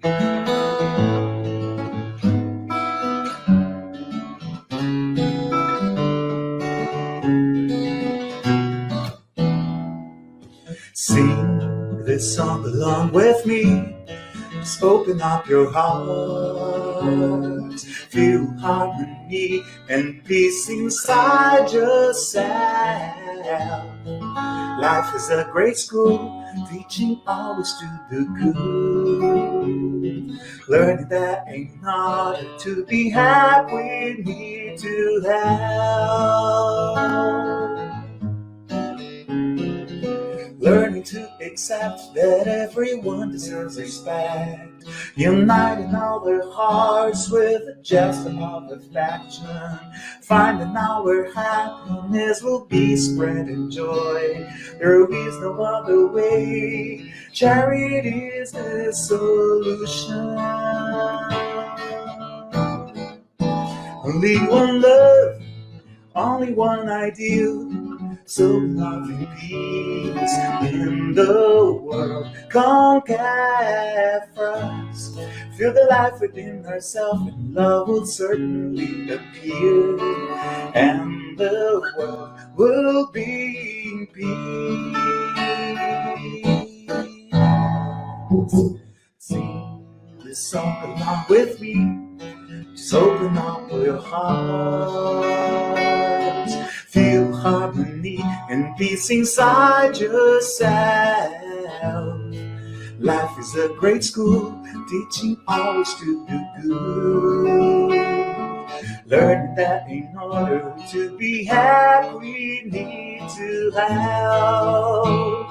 Sing this song along with me. Just open up your heart. Feel harmony and peace inside yourself. Life is a great school, teaching always to do good. Learning that in order to be happy, we need to help. Learning to accept that everyone deserves respect. Uniting all their hearts with a gesture of affection. Finding our happiness will be spreading joy. There is no other way. Charity is the solution. Only one love, only one ideal. So love and peace in the world. Conquer us. Feel the life within ourselves, and love will certainly appear. And the world will be in peace. Sing this song along with me. Just open up your heart. Feel harmony and peace inside yourself. Life is a great school, teaching always to do good. Learn that in order to be happy, we need to help.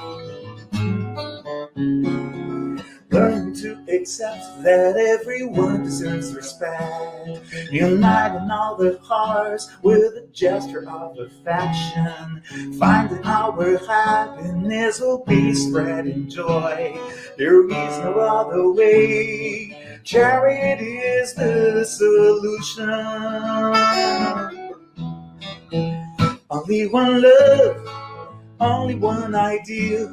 Learn to accept that everyone deserves respect. Uniting all their hearts with a gesture of affection. Finding our happiness will be spreading joy. There is no other way. Charity is the solution. Only one love, only one ideal.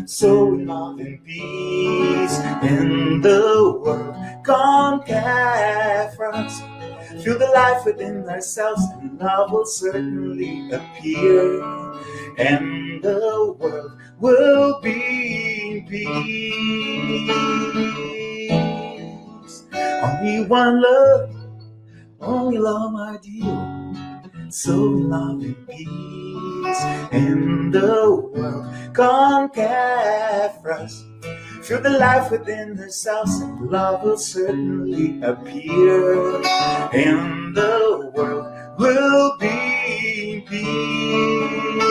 So love and peace in the world. Conquer us. Feel the life within ourselves, and love will certainly appear. And the world will be in peace. Only one love, only love ideal. So love and peace in the world. Conquer us. Feel the life within ourselves, and love will certainly appear. And the world will be in peace.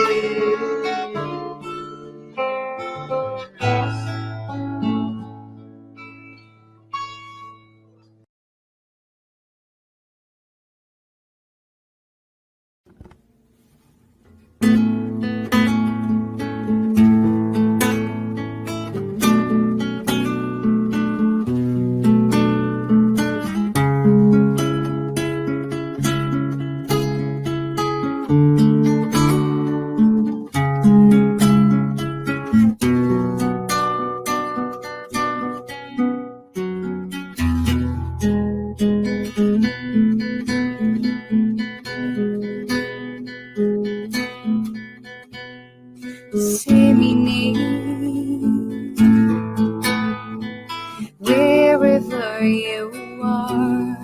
Wherever you are,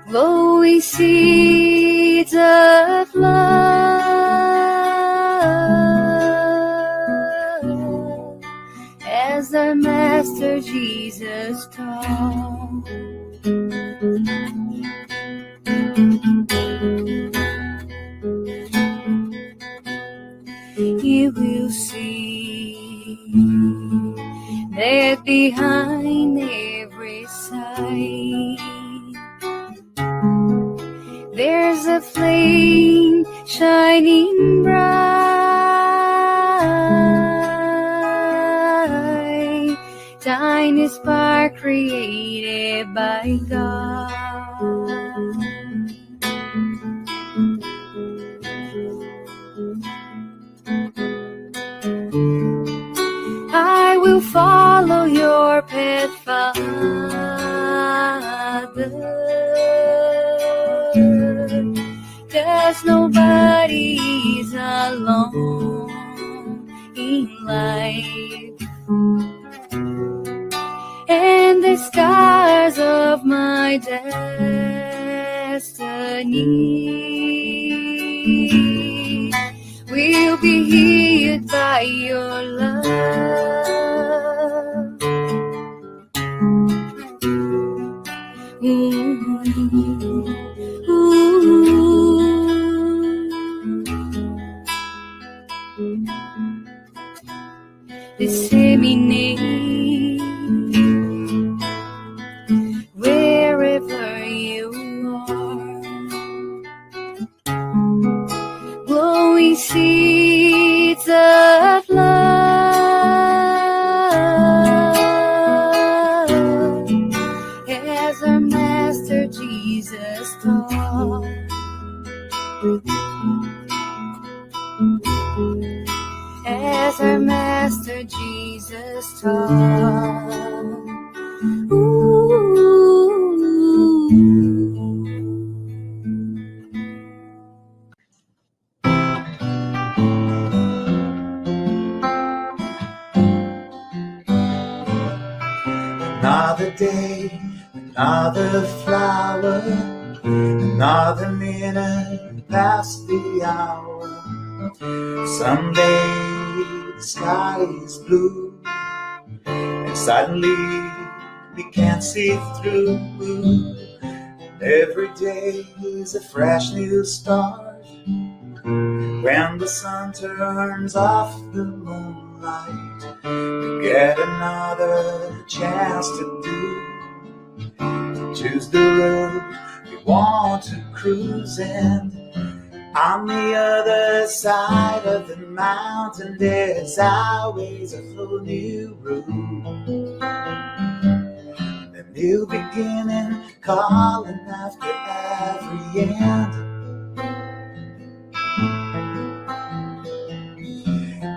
glowing seeds of love, as our Master Jesus taught. You will see that behind every sight there's a flame shining bright, tiny spark created by God. I will follow Beloved Father, there's nobody's alone in life, and the stars of my destiny will be hid by your love. Ooh, ooh. Disseminate wherever you are, glowing seeds of love, as our Master Jesus taught. As our Master Jesus taught. Another day, another flower, another minute past the hour. Someday the sky is blue, and suddenly we can't see through. Every day is a fresh new start. When the sun turns off the moonlight, we get another chance to choose the road we want to cruise in. On the other side of the mountain, there's always a whole new road. A new beginning calling after every end.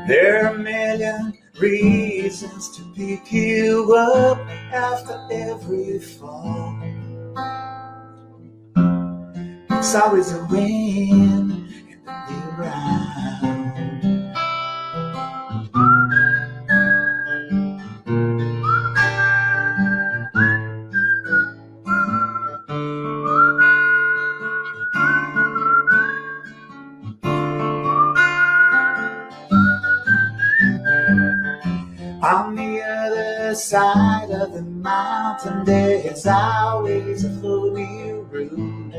There are a million reasons to pick you up after every fall. It's always a win in the new round. On the other side of the mountain, there's always a whole new road.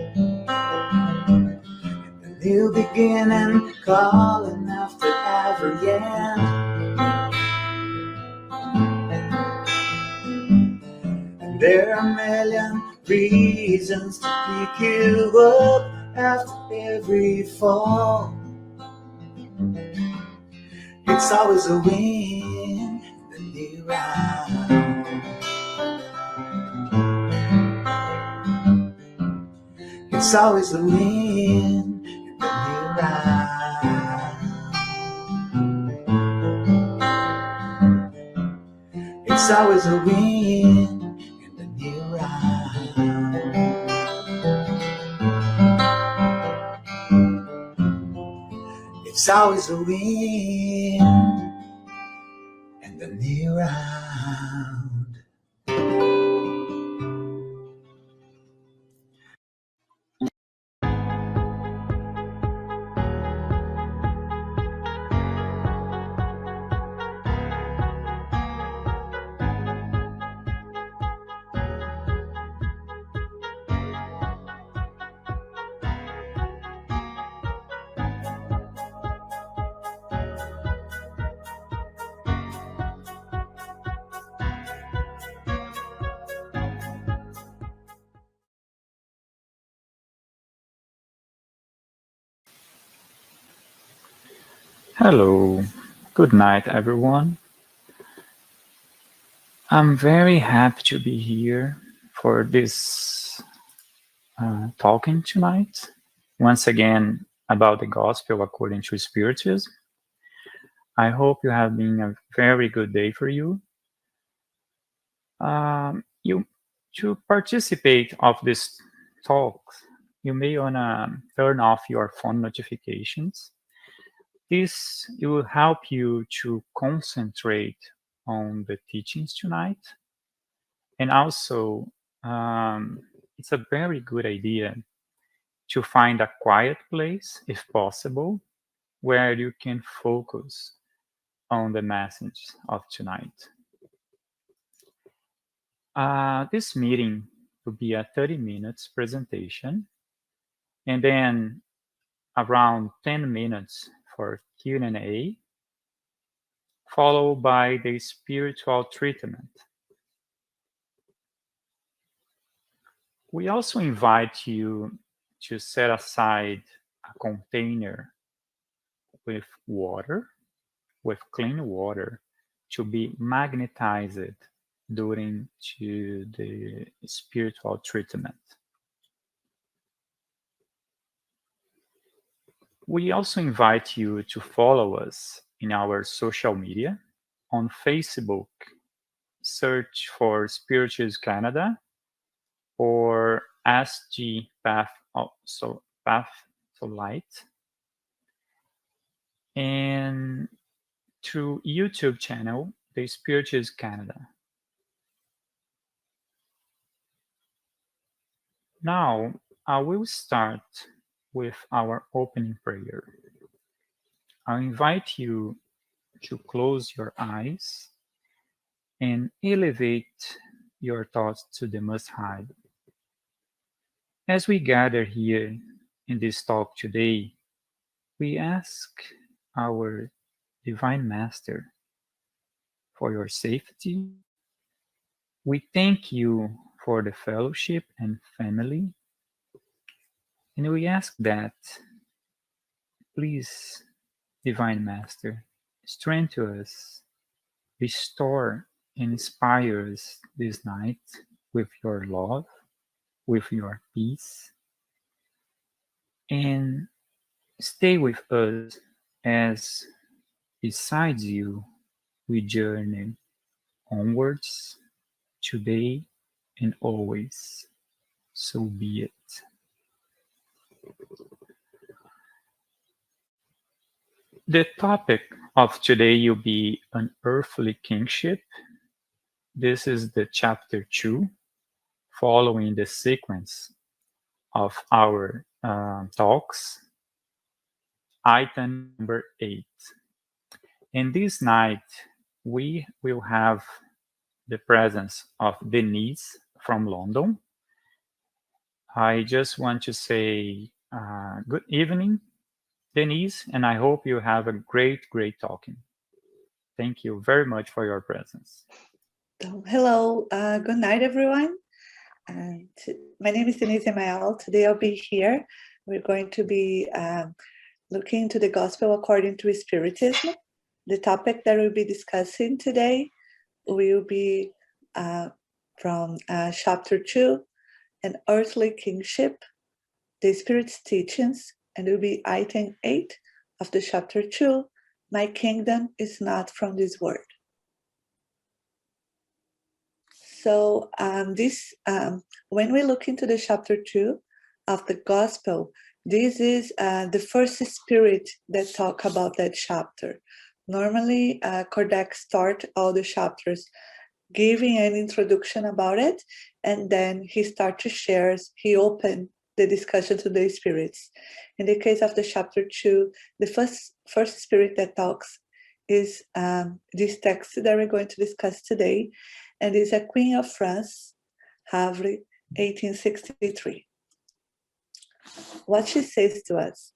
A new beginning calling after every end. And there are a million reasons to pick you up after every fall. It's always a win in the new round. It's always a win in the new round. It's always a win in the new round. It's always a win in the new round. Hello, good night everyone. I'm very happy to be here for this talking tonight, once again about the gospel according to Spiritism. I hope you have been a very good day for you. You to participate of this talk, you may wanna turn off your phone notifications. This will help you to concentrate on the teachings tonight, and also it's a very good idea to find a quiet place, if possible, where you can focus on the message of tonight. This meeting will be a 30 minutes presentation, and then around 10 minutes for Q&A, followed by the spiritual treatment. We also invite you to set aside a container with water, with clean water, to be magnetized during to the spiritual treatment. We also invite you to follow us in our social media. On Facebook, search for Spiritism Canada or SG Path, also Path to Light. And through YouTube channel, the Spiritism Canada. Now, I will start with our opening prayer. I invite you to close your eyes and elevate your thoughts to the Most High. As we gather here in this talk today, we ask our Divine Master for your safety. We thank you for the fellowship and family. And we ask that, please, Divine Master, strengthen us, restore, and inspire us this night with your love, with your peace, and stay with us as, besides you, we journey onwards today and always. So be it. The topic of today will be an earthly kingship. This is the chapter 2, following the sequence of our talks, item number 8. And this night, we will have the presence of Denise from London. I just want to say good evening, Denise, and I hope you have a great talking. Thank you very much for your presence. Hello, good night, everyone. My name is Denise Emael. Today I'll be here. We're going to be looking into the Gospel according to Spiritism. The topic that we'll be discussing today will be from chapter 2, An Earthly Kingship, the Spirit's Teachings, and it will be item 8 of the chapter 2, My Kingdom is Not from this World. So when we look into the chapter 2 of the Gospel, this is the first spirit that talk about that chapter. Normally, Kardec start all the chapters giving an introduction about it, and then he start to share, he open the discussion to the spirits. In the case of the chapter 2, the first spirit that talks is this text that we're going to discuss today, and is a Queen of France, Havre, 1863. What she says to us,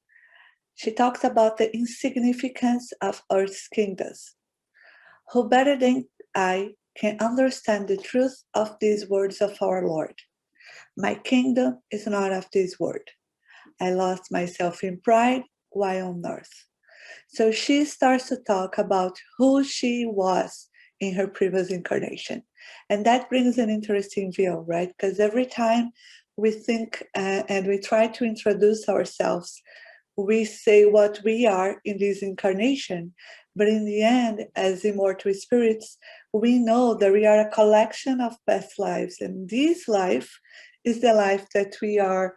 she talks about the insignificance of Earth's kingdoms. Who better than I can understand the truth of these words of our Lord? My kingdom is not of this world. I lost myself in pride while on earth. So she starts to talk about who she was in her previous incarnation. And that brings an interesting view, right? Because every time we think and we try to introduce ourselves, we say what we are in this incarnation. But in the end, as immortal spirits, we know that we are a collection of past lives. And this life is the life that we are,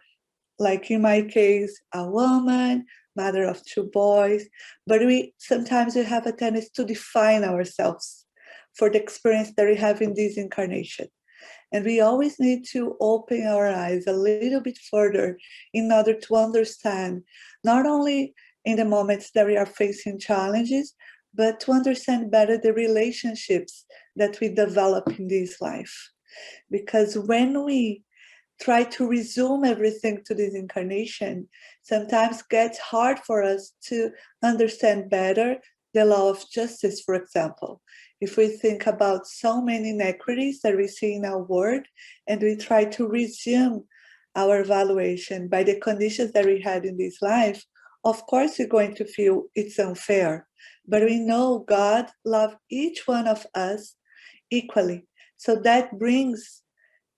like in my case, a woman, mother of 2 boys. But we sometimes we have a tendency to define ourselves for the experience that we have in this incarnation. And we always need to open our eyes a little bit further in order to understand, not only in the moments that we are facing challenges, but to understand better the relationships that we develop in this life. Because when we try to resume everything to this incarnation, sometimes gets hard for us to understand better the law of justice, for example. If we think about so many inequities that we see in our world, and we try to resume our evaluation by the conditions that we had in this life, of course we're going to feel it's unfair. But we know God loves each one of us equally. So that brings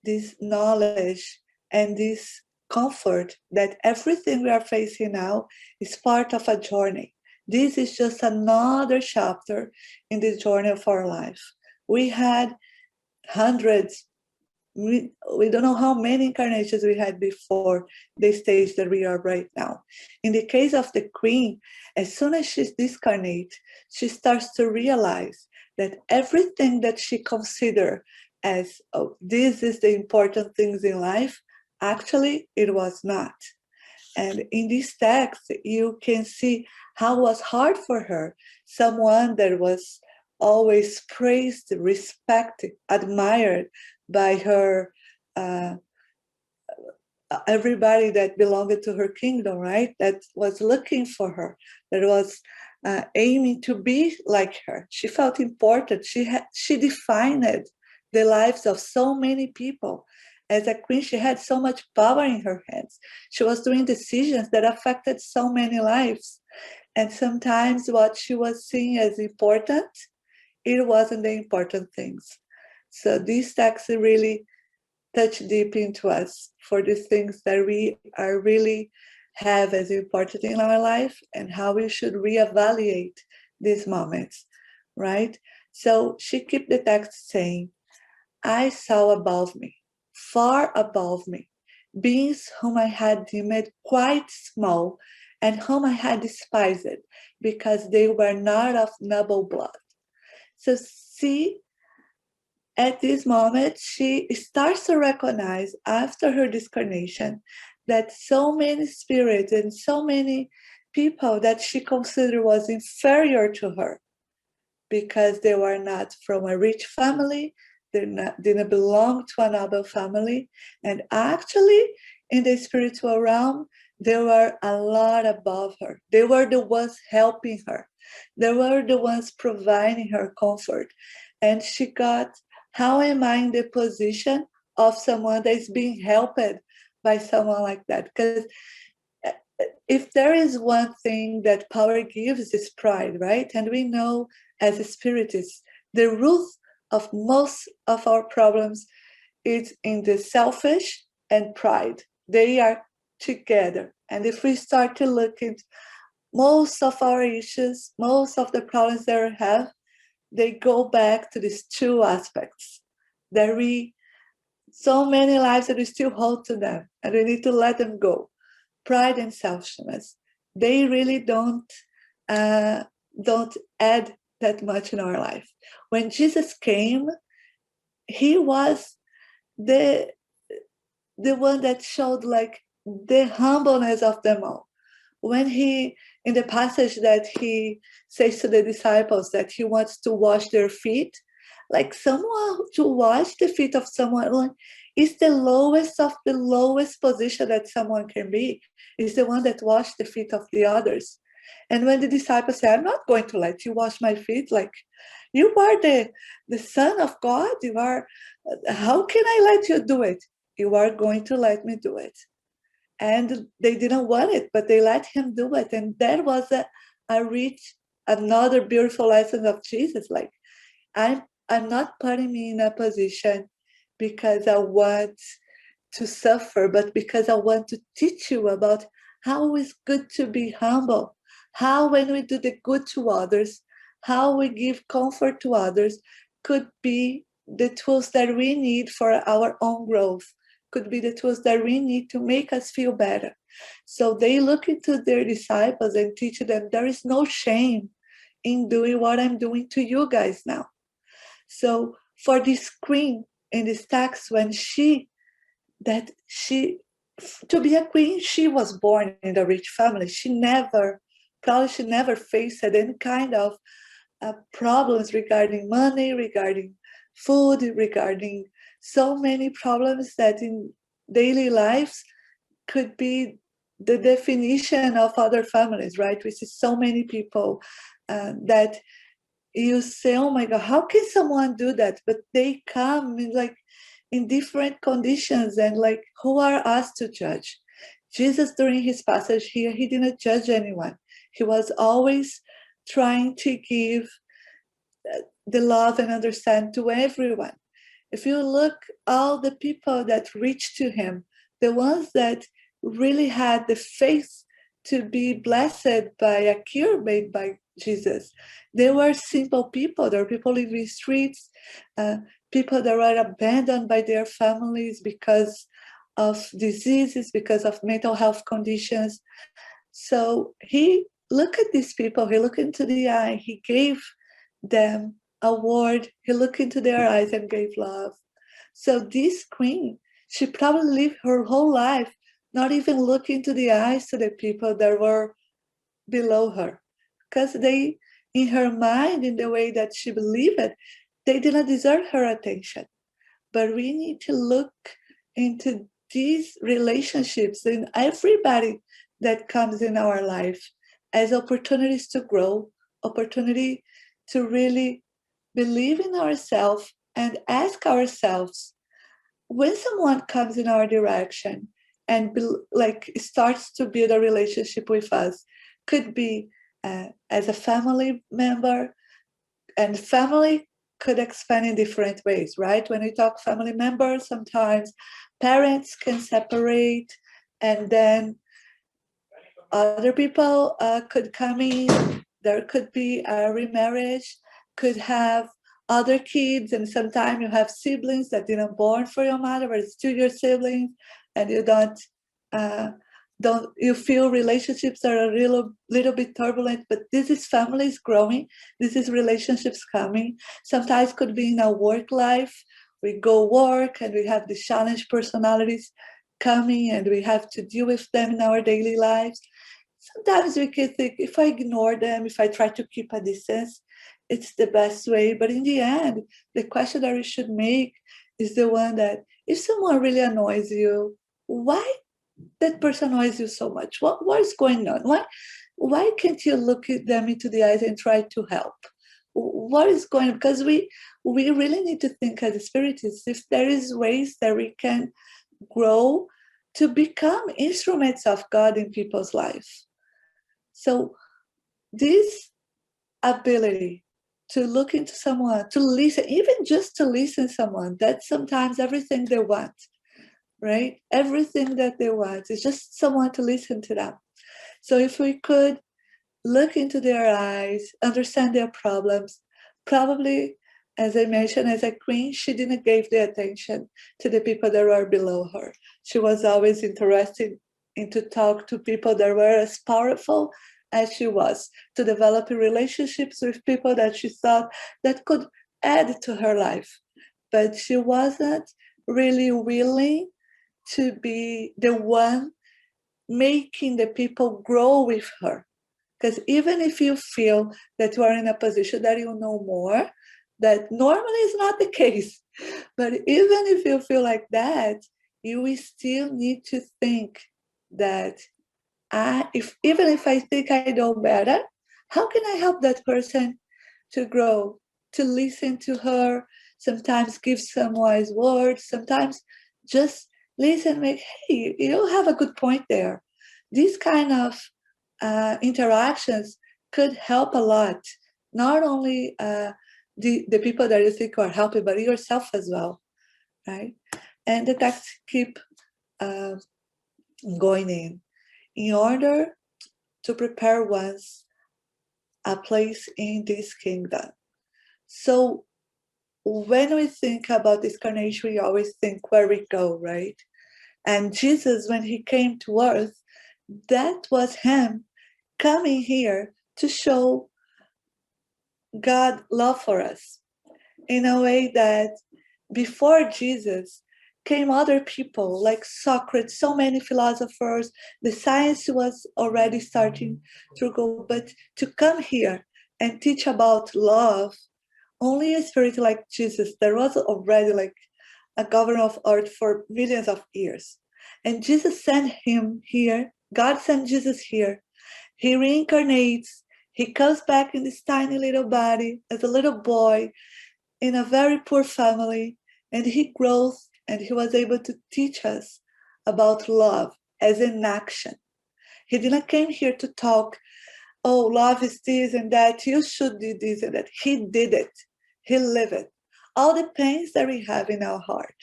this knowledge and this comfort that everything we are facing now is part of a journey. This is just another chapter in the journey of our life. We had hundreds, we don't know how many incarnations we had before the stage that we are right now. In the case of the queen, as soon as she's discarnate, she starts to realize that everything that she considered as, oh, this is the important things in life, actually it was not. And in this text, you can see how it was hard for her, someone that was always praised, respected, admired by her, everybody that belonged to her kingdom, right? That was looking for her, that was aiming to be like her. She felt important. She defined the lives of so many people. As a queen, she had so much power in her hands. She was doing decisions that affected so many lives. And sometimes what she was seeing as important, it wasn't the important things. So this text really touched deep into us for these things that we are really have as important in our life, and how we should reevaluate these moments, right? So she kept the text saying, I saw above me, far above me, beings whom I had deemed quite small, and whom I had despised, because they were not of noble blood. So see, at this moment, she starts to recognize after her discarnation that so many spirits and so many people that she considered was inferior to her, because they were not from a rich family, didn't belong to a noble family. And actually, in the spiritual realm, they were a lot above her. They were the ones helping her. They were the ones providing her comfort. And she got, how am I in the position of someone that is being helped by someone like that? Because if there is one thing that power gives, is pride, right? And we know as spiritists, the root of most of our problems is in the selfish and pride. They are together. And if we start to look at most of our issues, most of the problems that we have, they go back to these 2 aspects. That we, so many lives that we still hold to them, and we need to let them go. Pride and selfishness, they really don't add that much in our life. When Jesus came, he was the one that showed like the humbleness of them all. When he, in the passage that he says to the disciples that he wants to wash their feet, like someone to wash the feet of someone is the lowest of the lowest position that someone can be. Is the one that washed the feet of the others. And when the disciples say, I'm not going to let you wash my feet, like, you are the Son of God, you are, how can I let you do it? You are going to let me do it. And they didn't want it, but they let him do it. And that was another beautiful lesson of Jesus. Like, I'm not putting me in a position because I want to suffer, but because I want to teach you about how it's good to be humble, how when we do the good to others, how we give comfort to others could be the tools that we need for our own growth, could be the tools that we need to make us feel better. So they look into their disciples and teach them there is no shame in doing what I'm doing to you guys now. So for this queen in this text, when to be a queen, she was born in a rich family. She never faced any kind of problems regarding money, regarding food, regarding so many problems that in daily lives could be the definition of other families, right? We see so many people that you say, oh my God, how can someone do that? But they come in different conditions, and like, who are us to judge? Jesus, during his passage here, he didn't judge anyone. He was always trying to give the love and understand to everyone. If you look all the people that reached to him, the ones that really had the faith to be blessed by a cure made by Jesus, they were simple people. There were people living streets, people that were abandoned by their families because of diseases, because of mental health conditions. So he looked at these people, he looked into the eye, he gave them a word, he looked into their eyes and gave love. So this queen, she probably lived her whole life not even looking into the eyes to the people that were below her, because they, in her mind, in the way that she believed it, they didn't deserve her attention. But we need to look into these relationships in everybody that comes in our life as opportunities to grow, opportunity to really believe in ourselves and ask ourselves, when someone comes in our direction and starts to build a relationship with us, could be as a family member, and family could expand in different ways, right? When we talk family members, sometimes parents can separate, and then other people could come in. There could be a remarriage, could have other kids, and sometimes you have siblings that didn't born for your mother, but it's still your siblings, and you don't you feel relationships are a little bit turbulent, but this is families growing, this is relationships coming. Sometimes could be in our work life, we go work and we have these challenge personalities coming and we have to deal with them in our daily lives. Sometimes we can think, if I ignore them, if I try to keep a distance, it's the best way. But in the end, the question that we should make is the one that, if someone really annoys you, why that person annoys you so much? What is going on? Why can't you look at them into the eyes and try to help? What is going on? Because we really need to think as spiritists, if there is ways that we can grow to become instruments of God in people's life. So this ability to look into someone, to listen, even just to listen to someone, that's sometimes everything they want, right? Everything that they want is just someone to listen to them. So if we could look into their eyes, understand their problems, probably, as I mentioned, as a queen, she didn't give the attention to the people that were below her. She was always interested in to talk to people that were as powerful as she was, to develop relationships with people that she thought that could add to her life. But she wasn't really willing to be the one making the people grow with her. Because even if you feel that you are in a position that you know more, that normally is not the case, but even if you feel like that, you will still need to think that even if I think I know better, how can I help that person to grow, to listen to her, sometimes give some wise words, sometimes just listen, make, hey, you have a good point there. These kind of interactions could help a lot, not only the people that you think are helping, but yourself as well, right? And the text keep going in. in order to prepare once a place in this kingdom. So when we think about this incarnation, we always think where we go, right? And Jesus, when he came to earth, that was him coming here to show God's love for us in a way that before Jesus came other people like Socrates, so many philosophers, the science was already starting to go, but to come here and teach about love, only a spirit like Jesus, there was already like a governor of earth for millions of years. And Jesus sent him here, God sent Jesus here. He reincarnates, he comes back in this tiny little body as a little boy in a very poor family, and he grows and he was able to teach us about love as an action. He didn't came here to talk, oh, love is this and that, you should do this and that. He did it. He lived it. All the pains that we have in our heart,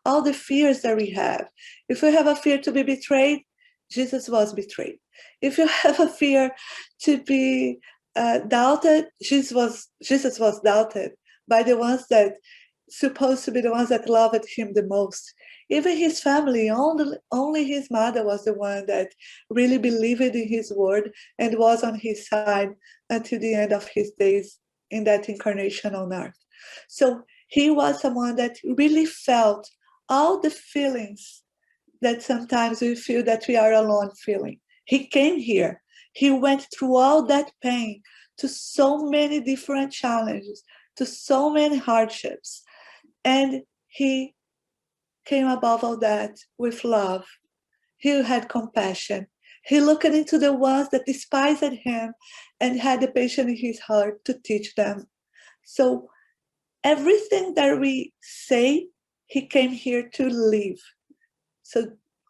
all the fears that we have. If we have a fear to be betrayed, Jesus was betrayed. If you have a fear to be doubted, Jesus was doubted by the ones that supposed to be the ones that loved him the most. Even his family, only his mother was the one that really believed in his word and was on his side until the end of his days in that incarnation on earth. So he was someone that really felt all the feelings that sometimes we feel that we are alone feeling. He came here. He went through all that pain, to so many different challenges, to so many hardships. And he came above all that with love. He had compassion. He looked into the ones that despised him and had the patience in his heart to teach them. So everything that we say, he came here to live. So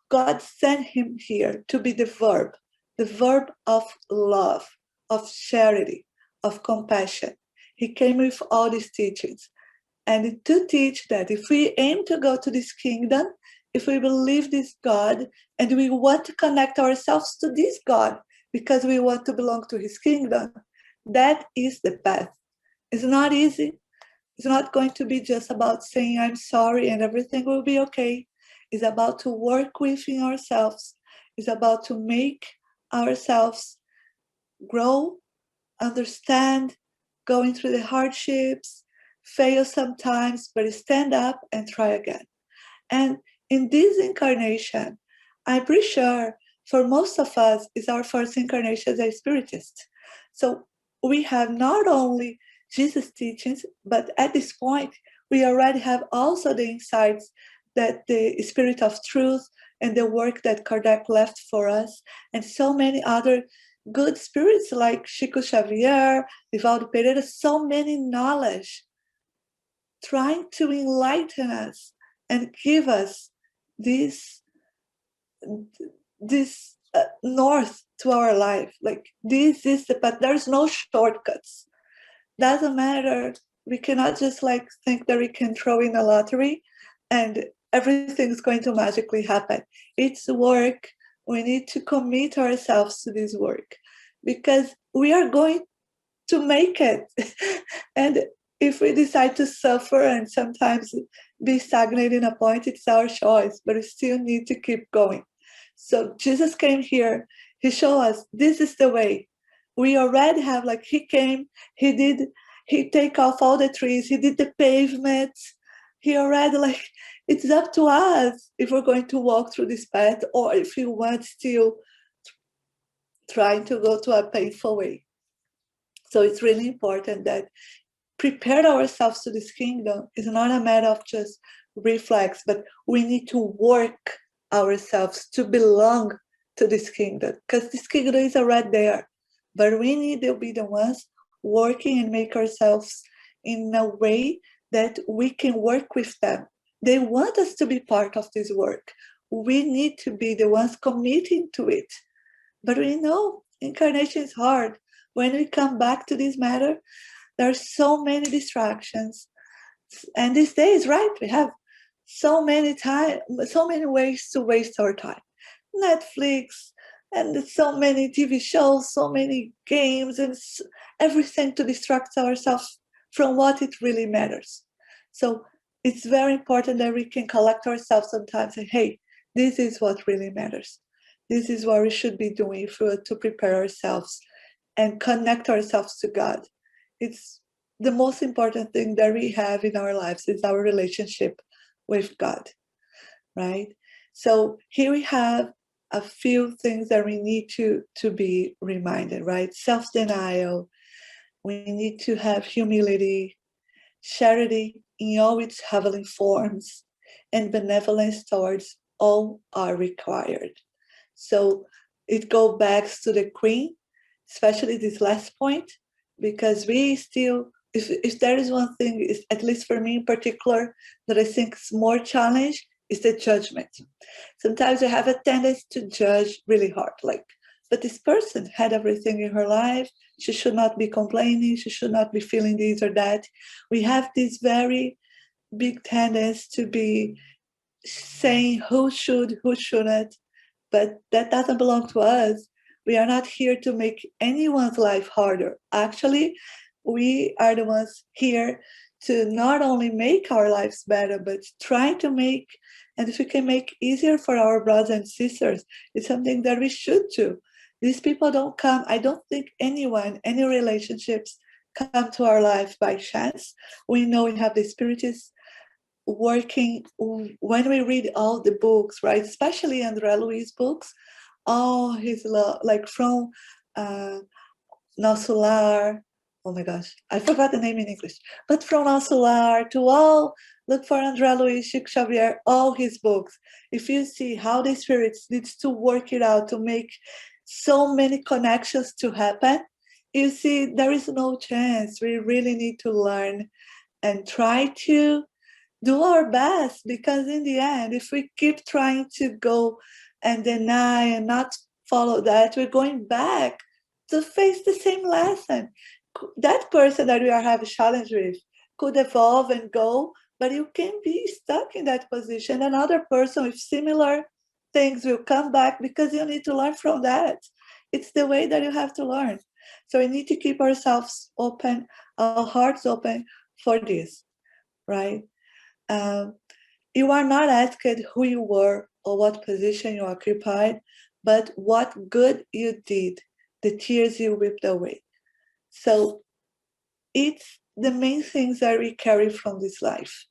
God sent him here to be the verb of love, of charity, of compassion. He came with all these teachings. And to teach that if we aim to go to this kingdom, if we believe this God, and we want to connect ourselves to this God because we want to belong to his kingdom, that is the path. It's not easy. It's not going to be just about saying, I'm sorry and everything will be okay. It's about to work within ourselves. It's about to make ourselves grow, understand, going through the hardships, fail sometimes, but stand up and try again. And in this incarnation, I'm pretty sure for most of us, it's our first incarnation as a spiritist. So we have not only Jesus' teachings, but at this point, we already have also the insights that the Spirit of Truth and the work that Kardec left for us, and so many other good spirits like Chico Xavier, Divaldo Pereira, so many knowledge trying to enlighten us and give us this north to our life. Like this is the path. There's no shortcuts. Doesn't matter. We cannot just like think that we can throw in a lottery and everything's going to magically happen. It's work. We need to commit ourselves to this work because we are going to make it. And if we decide to suffer and sometimes be stagnant in a point, it's our choice, but we still need to keep going. So Jesus came here. He showed us this is the way. We already have, like, he came, he take off all the trees, he did the pavements. He already, like, it's up to us if we're going to walk through this path or if we want still trying to go to a painful way. So it's really important that prepare ourselves to this kingdom is not a matter of just reflex, but we need to work ourselves to belong to this kingdom because this kingdom is already there. But we need to be the ones working and make ourselves in a way that we can work with them. They want us to be part of this work. We need to be the ones committing to it. But we know incarnation is hard. When we come back to this matter, there are so many distractions. And these days, right, we have so many ways to waste our time. Netflix, And there's so many TV shows, so many games, and everything to distract ourselves from what it really matters. So it's very important that we can collect ourselves sometimes and, hey, this is what really matters. This is what we should be doing if we were to prepare ourselves and connect ourselves to God. It's the most important thing that we have in our lives is our relationship with God, right? So here we have a few things that we need to be reminded, right? Self-denial. We need to have humility, charity in all its heavenly forms, and benevolence towards all are required. So it goes back to the Queen, especially this last point, because we still, if there is one thing, is at least for me in particular, that I think is more challenge is the judgment. Sometimes we have a tendency to judge really hard, like, but this person had everything in her life. She should not be complaining. She should not be feeling this or that. We have this very big tendency to be saying who should, who shouldn't, but that doesn't belong to us. We are not here to make anyone's life harder. Actually, we are the ones here to not only make our lives better, but try to make, and if we can make easier for our brothers and sisters, it's something that we should do. These people don't come, I don't think anyone, any relationships come to our life by chance. We know we have the Spiritists working when we read all the books, right? Especially André Louis' books, all his love, like from Nosso Lar. Oh my gosh, I forgot the name in English. But from Nosso Lar to all, look for André Louis, Chico Xavier, all his books. If you see how the spirits needs to work it out to make so many connections to happen, you see there is no chance. We really need to learn and try to do our best, because in the end, if we keep trying to go and deny and not follow that, we're going back to face the same lesson. That person that we are having a challenge with could evolve and go, but you can be stuck in that position. Another person with similar things will come back because you need to learn from that. It's the way that you have to learn. So we need to keep ourselves open, our hearts open for this, right? Um, you are not asked who you were or what position you occupied, but what good you did, the tears you whipped away. So it's the main things that we carry from this life.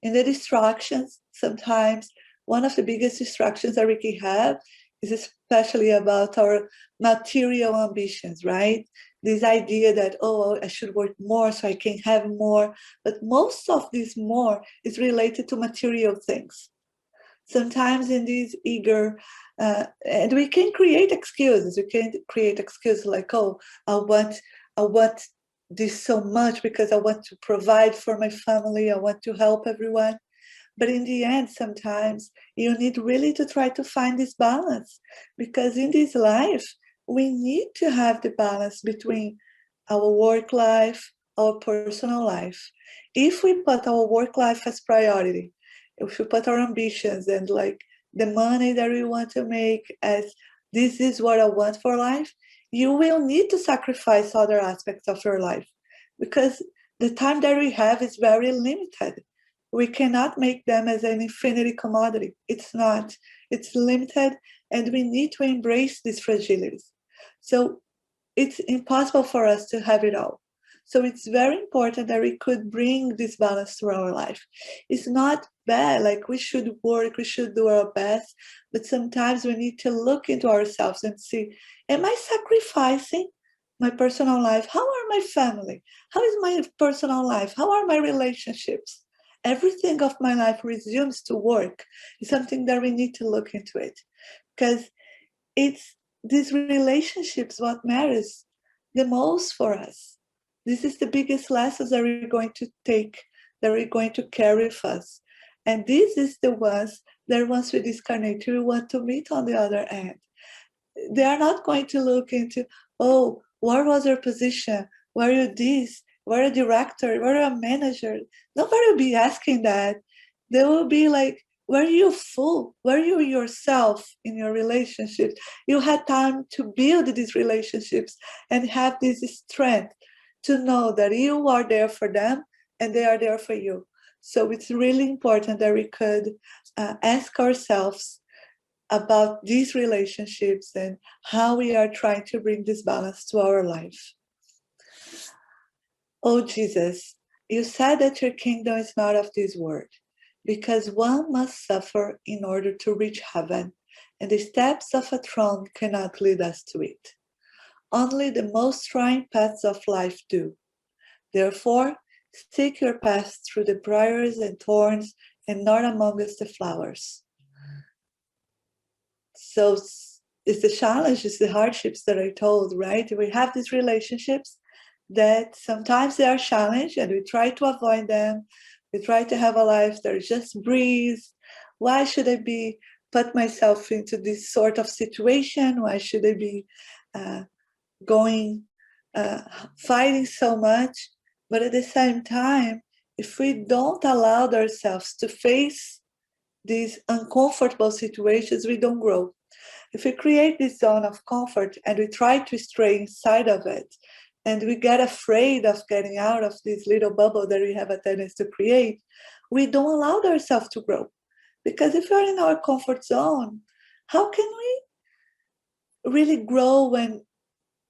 In the distractions, sometimes one of the biggest distractions that we can have is especially about our material ambitions, right? This idea that, oh, I should work more so I can have more. But most of this more is related to material things. Sometimes in these eager, and we can create excuses. We can create excuses like, oh, I want this so much because I want to provide for my family. I want to help everyone. But in the end, sometimes you need really to try to find this balance, because in this life, we need to have the balance between our work life, our personal life. If we put our work life as priority, if we put our ambitions and like the money that we want to make as this is what I want for life, you will need to sacrifice other aspects of your life, because the time that we have is very limited. We cannot make them as an infinity commodity. It's not. It's limited, and we need to embrace these fragilities. So it's impossible for us to have it all. So it's very important that we could bring this balance to our life. It's not bad, like we should work, we should do our best, but sometimes we need to look into ourselves and see, am I sacrificing my personal life? How are my family? How is my personal life? How are my relationships? Everything of my life resumes to work. It's something that we need to look into it, because it's these relationships what matters the most for us. This is the biggest lessons that we're going to take, that we're going to carry with us. And this is the ones that once we discarnate, we want to meet on the other end. They are not going to look into, oh, what was your position? Were you this? Were you a director? Were you a manager? Nobody will be asking that. They will be like, were you full? Were you yourself in your relationships? You had time to build these relationships and have this strength to know that you are there for them and they are there for you. So it's really important that we could ask ourselves about these relationships and how we are trying to bring this balance to our life. Oh, Jesus, you said that your kingdom is not of this world, because one must suffer in order to reach heaven, and the steps of a throne cannot lead us to it. Only the most trying paths of life do. Therefore, seek your path through the briars and thorns and not amongst the flowers. So it's the challenges, the hardships that I told, right? We have these relationships that sometimes they are challenged and we try to avoid them. We try to have a life that is just breeze. Why should I be put myself into this sort of situation? Why should I be fighting so much? But at the same time, if we don't allow ourselves to face these uncomfortable situations, we don't grow. If we create this zone of comfort and we try to stay inside of it, and we get afraid of getting out of this little bubble that we have a tendency to create, we don't allow ourselves to grow. Because if we're in our comfort zone, how can we really grow and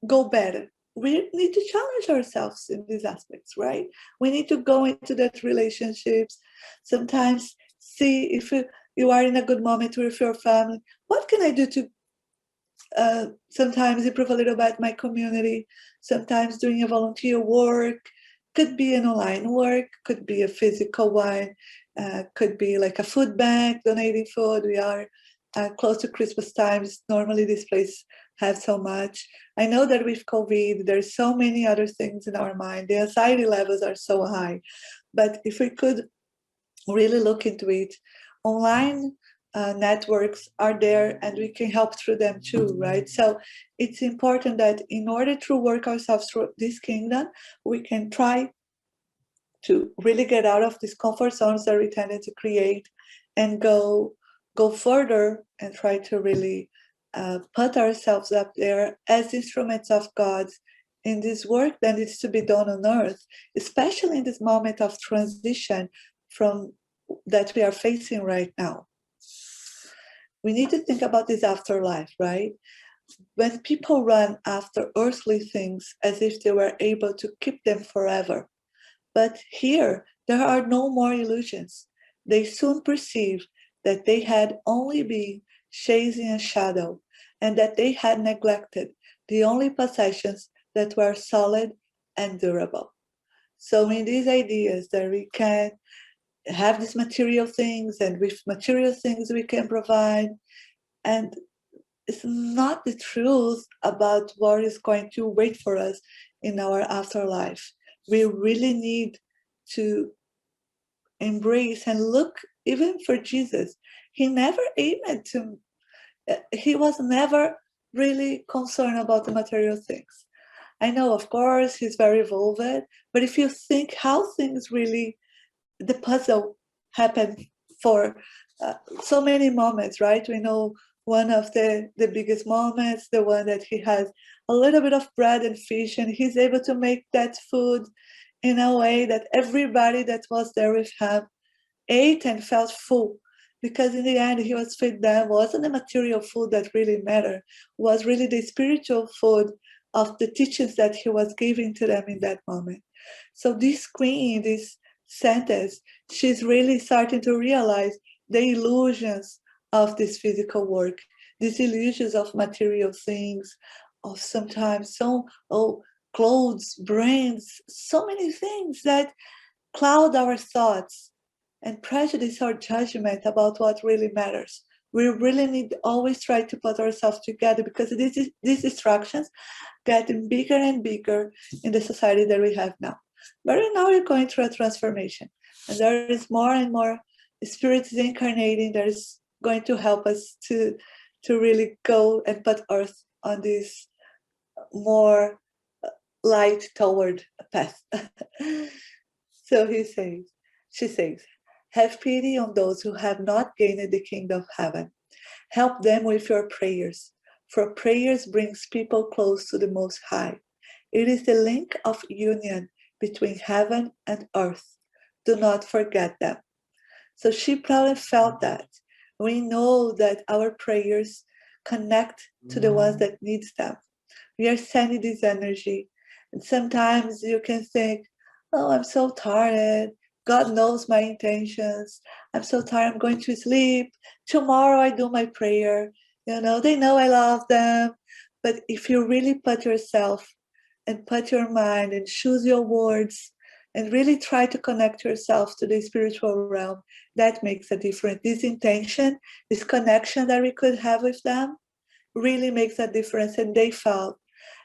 go better? We need to challenge ourselves in these aspects, right? We need to go into that relationships. Sometimes see if you are in a good moment with your family. What can I do to sometimes improve a little bit my community? Sometimes doing a volunteer work, could be an online work, could be a physical one, could be like a food bank, donating food. We are close to Christmas times. Normally this place have so much. I know that with COVID, there's so many other things in our mind. The anxiety levels are so high. But if we could really look into it, online networks are there and we can help through them too, right? So it's important that in order to work ourselves through this kingdom, we can try to really get out of these comfort zones that we tended to create and go further and try to really put ourselves up there as instruments of God in this work that needs to be done on earth, especially in this moment of transition from that we are facing right now. We need to think about this afterlife, right? When people run after earthly things as if they were able to keep them forever. But here, there are no more illusions. They soon perceive that they had only been chasing a shadow and that they had neglected the only possessions that were solid and durable. So in these ideas that we can have these material things, and with material things we can provide, and it's not the truth about what is going to wait for us in our afterlife. We really need to embrace and look even for Jesus. He never aimed to, he was never really concerned about the material things. I know, of course, he's very evolved, but if you think how things really, the puzzle happened for so many moments, right? We know one of the biggest moments, the one that he has a little bit of bread and fish, and he's able to make that food in a way that everybody that was there with him ate and felt full. Because in the end, he was fed them. It wasn't the material food that really mattered. It was really the spiritual food of the teachings that he was giving to them in that moment. So this queen, this sentence, she's really starting to realize the illusions of this physical work, these illusions of material things, of sometimes clothes, brands, so many things that cloud our thoughts and prejudice our judgment about what really matters. We really need to always try to put ourselves together, because these distractions getting bigger and bigger in the society that we have now. But right now we're going through a transformation, and there is more and more spirits incarnating that is going to help us to really go and put Earth on this more light toward path. So she says, Have pity on those who have not gained the kingdom of heaven. Help them with your prayers, for prayers brings people close to the Most High. It is the link of union between heaven and earth. Do not forget them. So she probably felt that. We know that our prayers connect to the ones that needs them. We are sending this energy. And sometimes you can think, oh, I'm so tired. God knows my intentions. I'm so tired. I'm going to sleep. Tomorrow I do my prayer. They know I love them. But if you really put yourself and put your mind and choose your words and really try to connect yourself to the spiritual realm, that makes a difference. This intention, this connection that we could have with them really makes a difference. And they felt,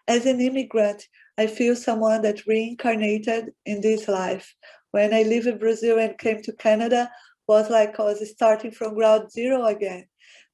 as an immigrant, I feel someone that reincarnated in this life. When I lived in Brazil and came to Canada, was like I was starting from ground zero again.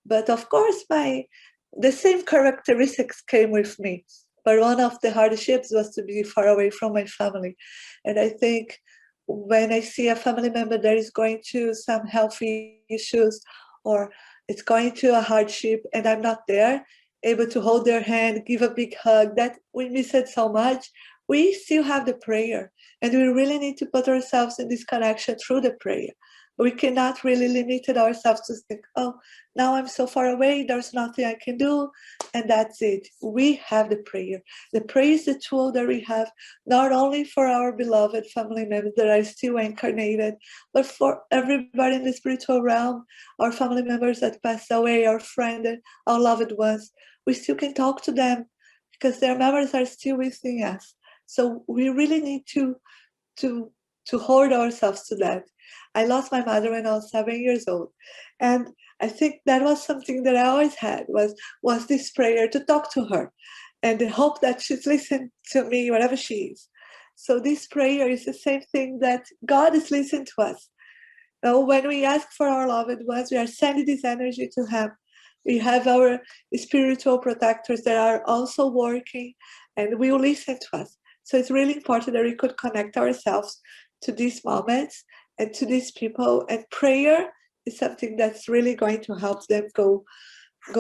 But of course, the same characteristics came with me. But one of the hardships was to be far away from my family. And I think when I see a family member that is going to some healthy issues or it's going to a hardship and I'm not there, able to hold their hand, give a big hug, that we miss it so much. We still have the prayer, and we really need to put ourselves in this connection through the prayer. We cannot really limit ourselves to think, oh, now I'm so far away, there's nothing I can do, and that's it. We have the prayer. The prayer is the tool that we have, not only for our beloved family members that are still incarnated, but for everybody in the spiritual realm, our family members that passed away, our friends, our loved ones. We still can talk to them because their memories are still within us. So we really need to hold ourselves to that. I lost my mother when I was 7 years old, and I think that was something that I always had was this prayer to talk to her, and the hope that she's listening to me wherever she is. So this prayer is the same thing that God is listening to us. When we ask for our loved ones, we are sending this energy to Him. We have our spiritual protectors that are also working and will listen to us. So it's really important that we could connect ourselves to these moments and to these people. And prayer is something that's really going to help them go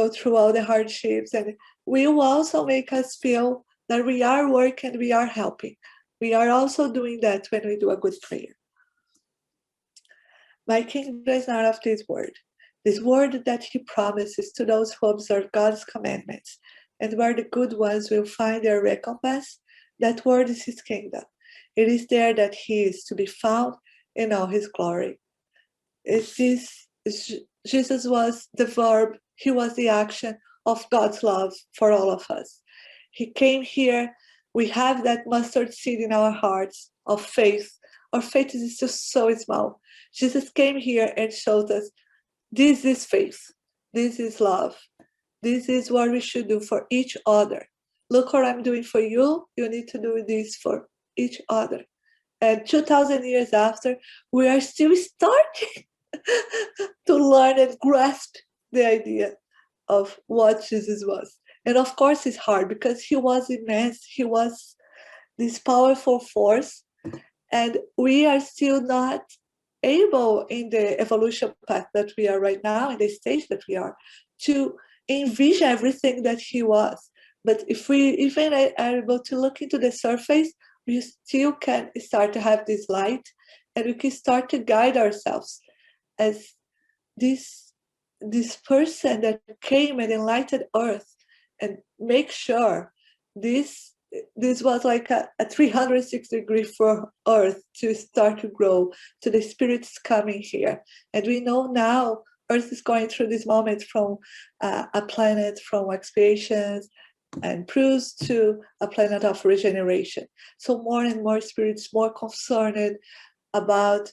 through all the hardships. And will also make us feel that we are working, we are helping. We are also doing that when we do a good prayer. My kingdom is not of this word that He promises to those who observe God's commandments, and where the good ones will find their recompense. That word is His kingdom. It is there that He is to be found in all His glory. Jesus was the verb, He was the action of God's love for all of us. He came here, we have that mustard seed in our hearts of faith. Our faith is just so small. Jesus came here and showed us, this is faith, this is love, this is what we should do for each other. Look what I'm doing for you, you need to do this for each other. And 2,000 years after, we are still starting to learn and grasp the idea of what Jesus was. And of course it's hard because He was immense, He was this powerful force, and we are still not able in the evolution path that we are right now, in the stage that we are, to envision everything that He was. But if we even are able to look into the surface, we still can start to have this light, and we can start to guide ourselves as this person that came and enlightened earth and make sure this was like a 360-degree for earth to start to grow, to the spirits coming here. And we know now earth is going through this moment from a planet from expiations and proves to a planet of regeneration. So more and more spirits more concerned about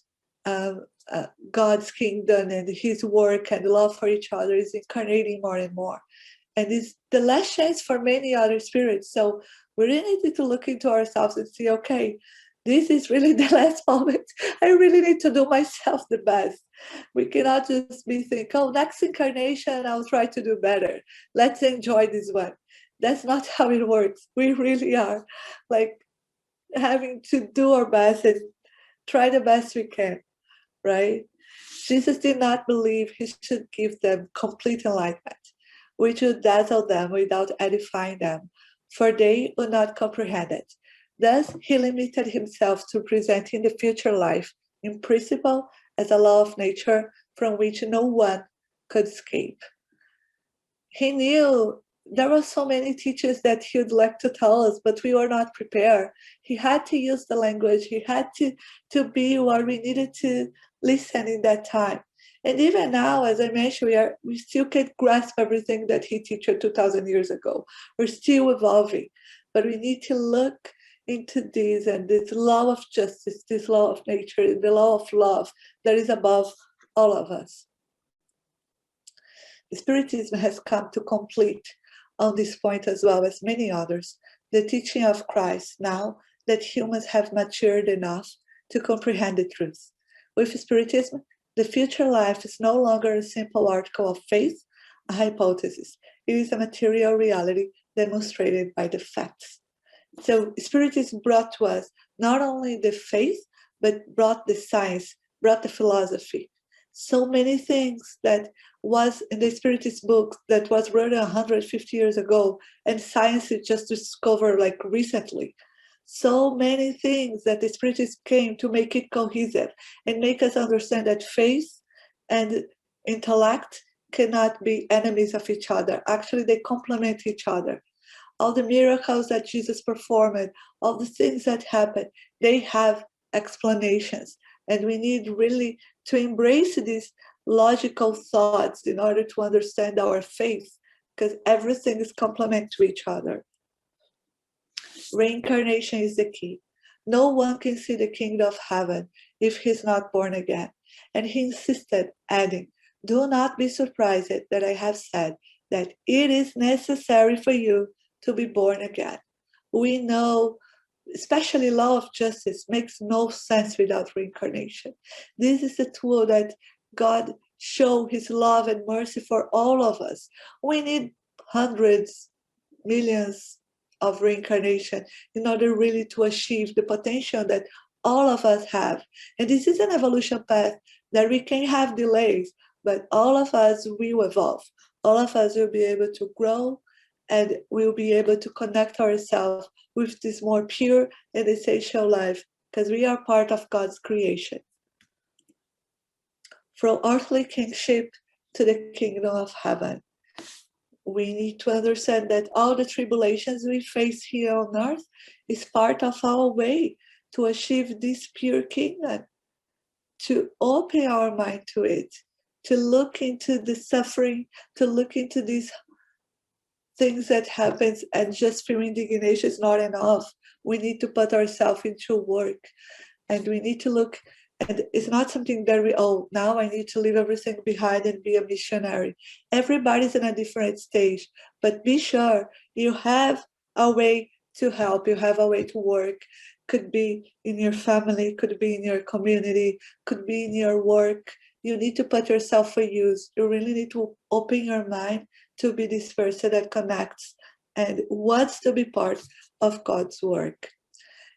God's kingdom and His work and love for each other is incarnating more and more. And it's the last chance for many other spirits. So we really need to look into ourselves and see, okay, this is really the last moment. I really need to do myself the best. We cannot just be thinking, oh, next incarnation, I'll try to do better. Let's enjoy this one. That's not how it works. We really are like having to do our best and try the best we can, right? Jesus did not believe he should give them complete enlightenment, which would dazzle them without edifying them, for they would not comprehend it. Thus, he limited himself to presenting the future life in principle as a law of nature from which no one could escape. He knew there were so many teachers that he would like to tell us, but we were not prepared. He had to use the language. He had to be what we needed to listen in that time. And even now, as I mentioned, we still can't grasp everything that he taught 2,000 years ago. We're still evolving, but we need to look into this and this law of justice, this law of nature, the law of love that is above all of us. Spiritism has come to complete on this point as well as many others, the teaching of Christ now that humans have matured enough to comprehend the truth. With Spiritism, the future life is no longer a simple article of faith, a hypothesis. It is a material reality demonstrated by the facts. So Spiritism brought to us not only the faith, but brought the science, brought the philosophy. So many things that was in the Spiritist book that was written 150 years ago, and science just discovered like recently. So many things that the Spiritists came to make it cohesive and make us understand that faith and intellect cannot be enemies of each other. Actually, they complement each other. All the miracles that Jesus performed, all the things that happened, they have explanations. And we need really to embrace these logical thoughts in order to understand our faith, because everything is complement to each other. Reincarnation is the key. No one can see the kingdom of heaven if he's not born again. And he insisted, adding, do not be surprised that I have said that it is necessary for you to be born again. We know, especially law of justice, makes no sense without reincarnation. This is the tool that God showed his love and mercy for all of us. We need hundreds, millions of reincarnation in order really to achieve the potential that all of us have. And this is an evolution path that we can have delays, but all of us will evolve. All of us will be able to grow, and we'll be able to connect ourselves with this more pure and essential life, because we are part of God's creation. From earthly kingship to the kingdom of heaven, we need to understand that all the tribulations we face here on earth is part of our way to achieve this pure kingdom, to open our mind to it, to look into the suffering, to look into these things that happens, and just feel indignation is not enough. We need to put ourselves into work, and we need to look, and it's not something that now I need to leave everything behind and be a missionary. Everybody's in a different stage, but be sure you have a way to help, you have a way to work. Could be in your family, could be in your community, could be in your work. You need to put yourself for use. You really need to open your mind to be this person that connects and wants to be part of God's work.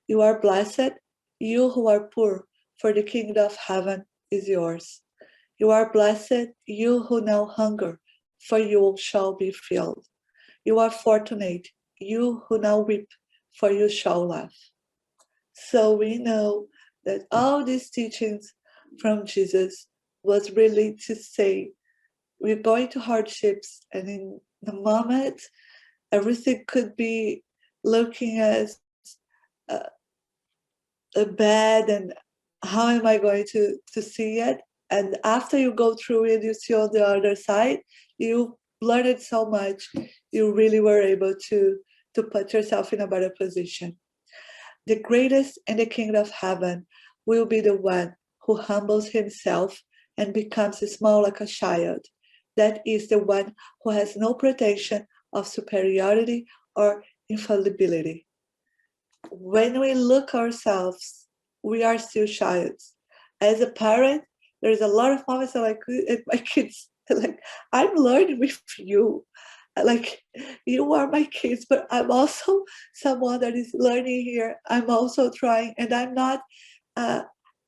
You are blessed, you who are poor, for the kingdom of heaven is yours. You are blessed, you who now hunger, for you shall be filled. You are fortunate, you who now weep, for you shall laugh. So we know that all these teachings from Jesus was really to say, we're going to hardships, and in the moment, everything could be looking as bad, and how am I going to see it? And after you go through it, you see on the other side, you learned so much, you really were able to put yourself in a better position. The greatest in the kingdom of heaven will be the one who humbles himself and becomes small like a child. That is the one who has no pretension of superiority or infallibility. When we look ourselves, we are still childs. As a parent, there's a lot of moments that my kids, like, I'm learning with you. Like, you are my kids, but I'm also someone that is learning here. I'm also trying, and I'm not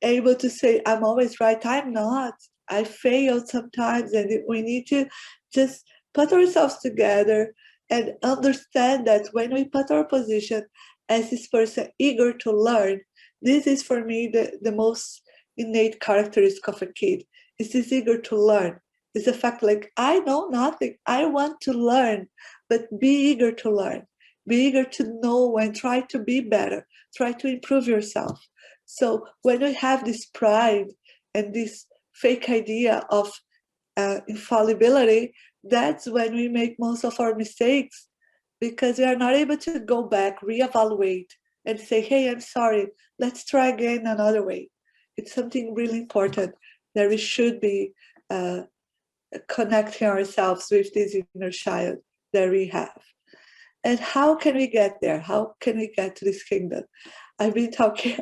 able to say, I'm always right. I'm not. I fail sometimes, and we need to just put ourselves together and understand that when we put our position as this person eager to learn, this is for me the most innate characteristic of a kid. Is this eager to learn? Is the fact like, I know nothing, I want to learn, but be eager to learn. Be eager to know and try to be better, try to improve yourself. So when we have this pride and this fake idea of infallibility, that's when we make most of our mistakes, because we are not able to go back, reevaluate, and say, hey, I'm sorry, let's try again another way. It's something really important that we should be connecting ourselves with this inner child that we have. And how can we get there? How can we get to this kingdom? I've been talking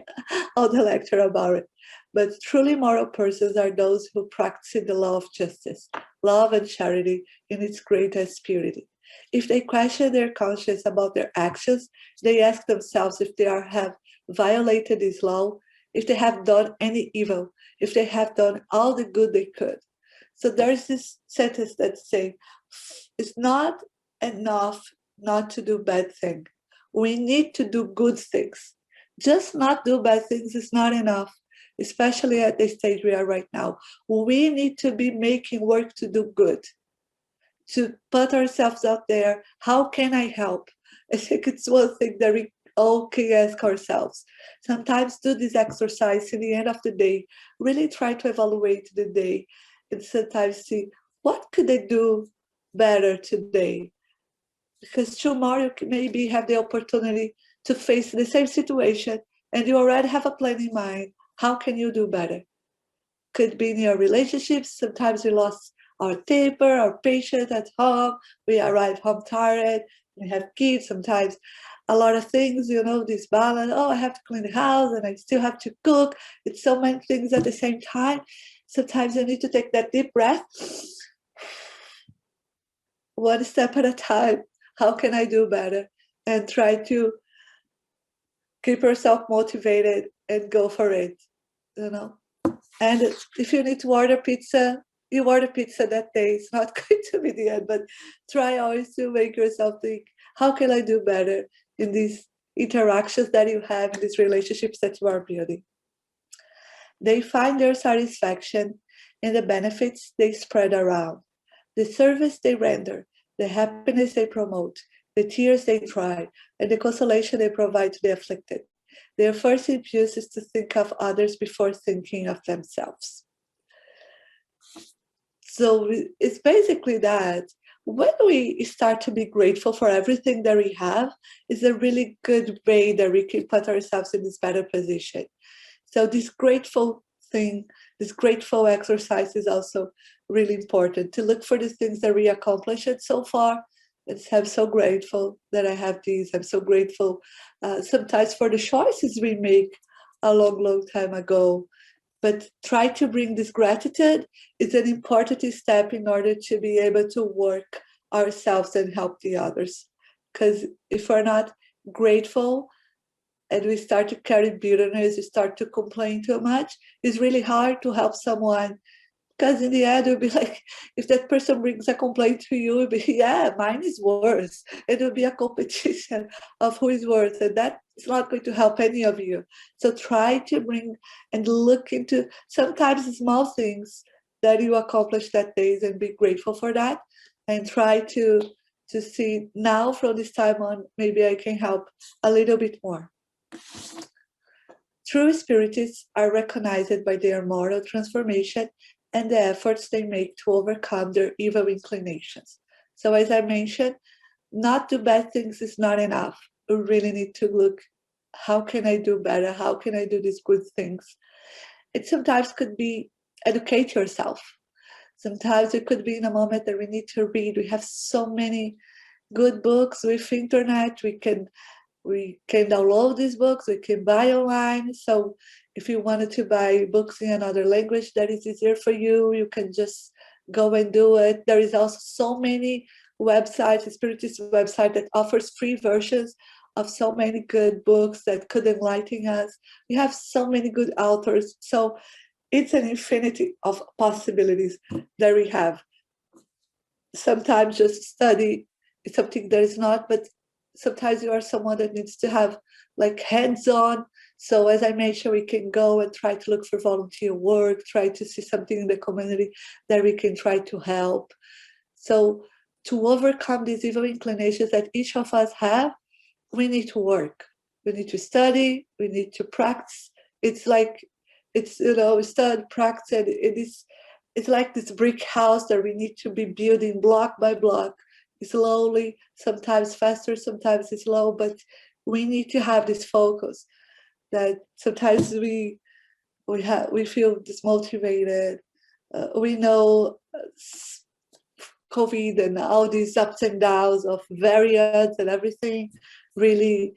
all the lecture about it. But truly moral persons are those who practice the law of justice, love and charity in its greatest purity. If they question their conscience about their actions, they ask themselves if they have violated this law, if they have done any evil, if they have done all the good they could. So there's this sentence that says, it's not enough not to do bad things. We need to do good things. Just not do bad things is not enough, especially at the stage we are right now. We need to be making work to do good, to put ourselves out there. How can I help? I think it's one thing that we all can ask ourselves. Sometimes do this exercise in the end of the day. Really try to evaluate the day and sometimes see, what could I do better today? Because tomorrow you can maybe have the opportunity to face the same situation and you already have a plan in mind. How can you do better? Could be in your relationships. Sometimes we lost our temper, our patience at home. We arrive home tired. We have kids. Sometimes a lot of things, this balance. Oh, I have to clean the house and I still have to cook. It's so many things at the same time. Sometimes you need to take that deep breath. One step at a time. How can I do better? And try to keep yourself motivated and go for it, And if you need to order pizza, you order pizza that day. It's not going to be the end, but try always to make yourself think, how can I do better in these interactions that you have, in these relationships that you are building? They find their satisfaction in the benefits they spread around, the service they render, the happiness they promote, the tears they dry, and the consolation they provide to the afflicted. Their first impulse is to think of others before thinking of themselves. So it's basically that. When we start to be grateful for everything that we have, is a really good way that we can put ourselves in this better position. So this grateful thing, this grateful exercise is also really important, to look for the things that we accomplished so far. I'm so grateful that I have these. I'm so grateful sometimes for the choices we make a long, long time ago. But try to bring this gratitude is an important step in order to be able to work ourselves and help the others. Because if we're not grateful and we start to carry bitterness, we start to complain too much, it's really hard to help someone. Because in the end, it'll be like, if that person brings a complaint to you, it'll be, yeah, mine is worse. It will be a competition of who is worse. And that is not going to help any of you. So try to bring and look into sometimes small things that you accomplished that day and be grateful for that. And try to see now from this time on, maybe I can help a little bit more. True spiritists are recognized by their moral transformation and the efforts they make to overcome their evil inclinations. So as I mentioned, not do bad things is not enough. We really need to look, how can I do better? How can I do these good things? It sometimes could be educate yourself. Sometimes it could be in a moment that we need to read. We have so many good books with internet. We can download these books, we can buy online. So if you wanted to buy books in another language that is easier for you, you can just go and do it. There is also so many websites, Spiritist website that offers free versions of so many good books that could enlighten us. We have so many good authors. So it's an infinity of possibilities that we have. Sometimes just study is something that is not, but sometimes you are someone that needs to have like hands-on. So as I mentioned, we can go and try to look for volunteer work, try to see something in the community that we can try to help. So to overcome these evil inclinations that each of us have, we need to work. We need to study, we need to practice. It's like, it's, study, practice, and it's like this brick house that we need to be building block by block, slowly, sometimes faster, sometimes slow, but we need to have this focus that sometimes we feel dismotivated. We know COVID and all these ups and downs of variants and everything really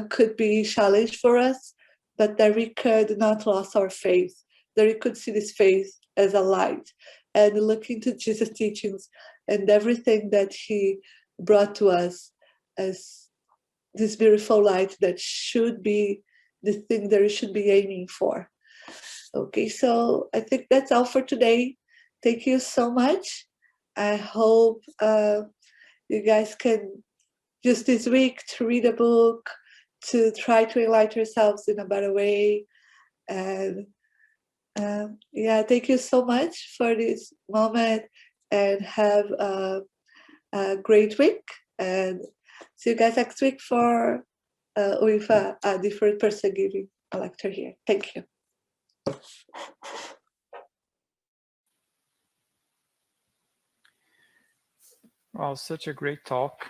could be challenge for us, but that we could not lose our faith, that we could see this faith as a light and look into Jesus' teachings and everything that he brought to us as this beautiful light that should be the thing that we should be aiming for. Okay, so I think that's all for today. Thank you so much. I hope you guys can use this week to read a book, to try to enlighten yourselves in a better way. And thank you so much for this moment, and have a great week. And see you guys next week for with a different person giving a lecture here. Thank you. Well, such a great talk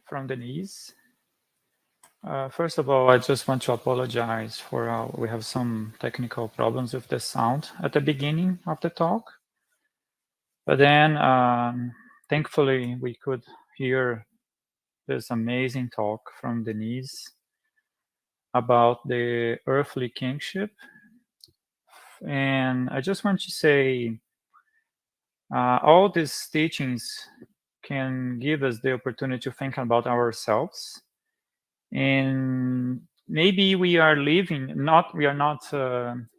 from Denise. First of all, I just want to apologize for we have some technical problems with the sound at the beginning of the talk. But then, thankfully, we could hear this amazing talk from Denise about the Earthly Kingship. And I just want to say, all these teachings can give us the opportunity to think about ourselves. And maybe we are living, we are not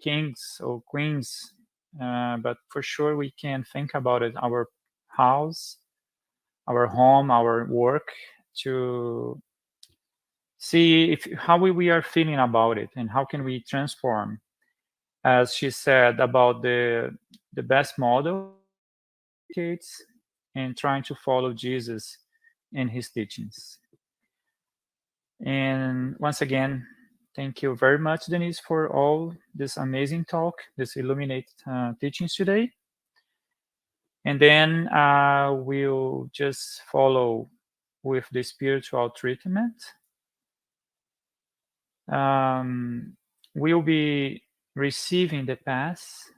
kings or queens, but for sure we can think about it, our house, our home, our work, to see how we are feeling about it and how can we transform, as she said, about the best model and trying to follow Jesus in his teachings. And once again, thank you very much, Denise, for all this amazing talk, this illuminated teachings today. And then we'll just follow with the spiritual treatment. We'll be receiving the pass.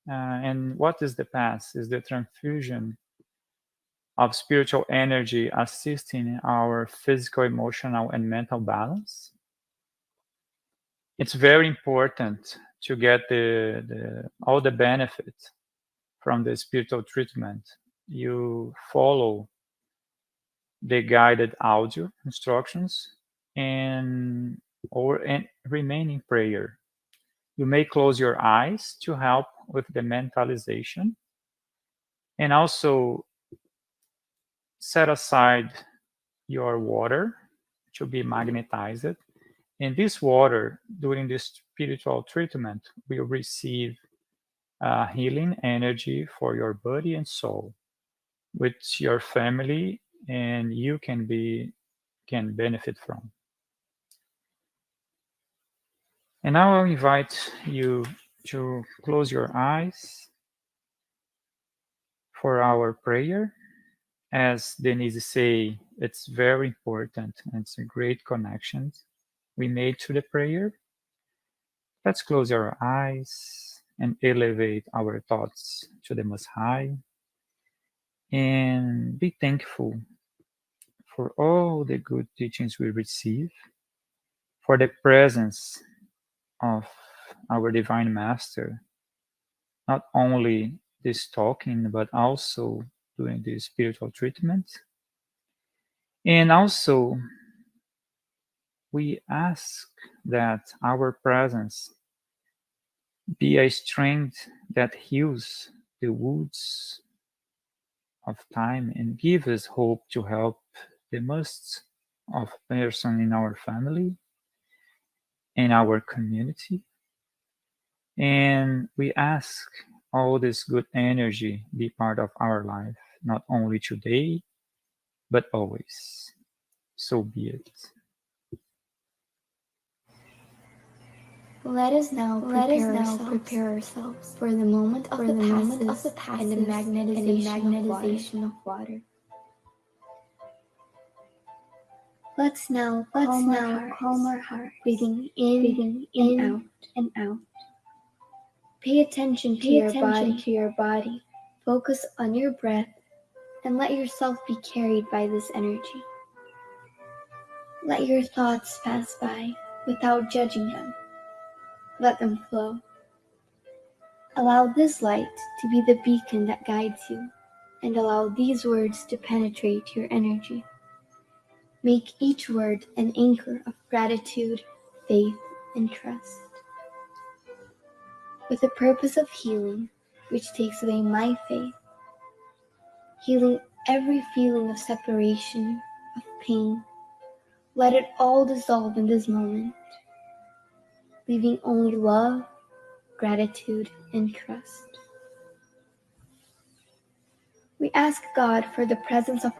And what is the pass? Is the transfusion of spiritual energy assisting our physical, emotional, and mental balance. It's very important to get all the benefits from the spiritual treatment. You follow the guided audio instructions and remain in prayer. You may close your eyes to help with the mentalization, and also set aside your water to be magnetized. And this water, during this spiritual treatment, will receive healing energy for your body and soul, which your family and you can benefit from. And now I'll invite you to close your eyes for our prayer. As Denise say, it's very important, and it's a great connection we made to the prayer. Let's close our eyes and elevate our thoughts to the Most High, and be thankful for all the good teachings we receive, for the presence of our Divine Master, not only this talking, but also doing the spiritual treatment. And also we ask that our presence be a strength that heals the wounds of time and give us hope to help the most of person in our family and our community. And we ask all this good energy be part of our life, not only today, but always. So be it. Let us now prepare ourselves for the moment of the passes and the magnetization of water. Let's now calm our hearts, breathing in and out. Pay attention to your body. Focus on your breath and let yourself be carried by this energy. Let your thoughts pass by without judging them. Let them flow. Allow this light to be the beacon that guides you, and allow these words to penetrate your energy. Make each word an anchor of gratitude, faith, and trust. With the purpose of healing, which takes away my faith, healing every feeling of separation, of pain, let it all dissolve in this moment, leaving only love, gratitude, and trust. We ask God for the presence of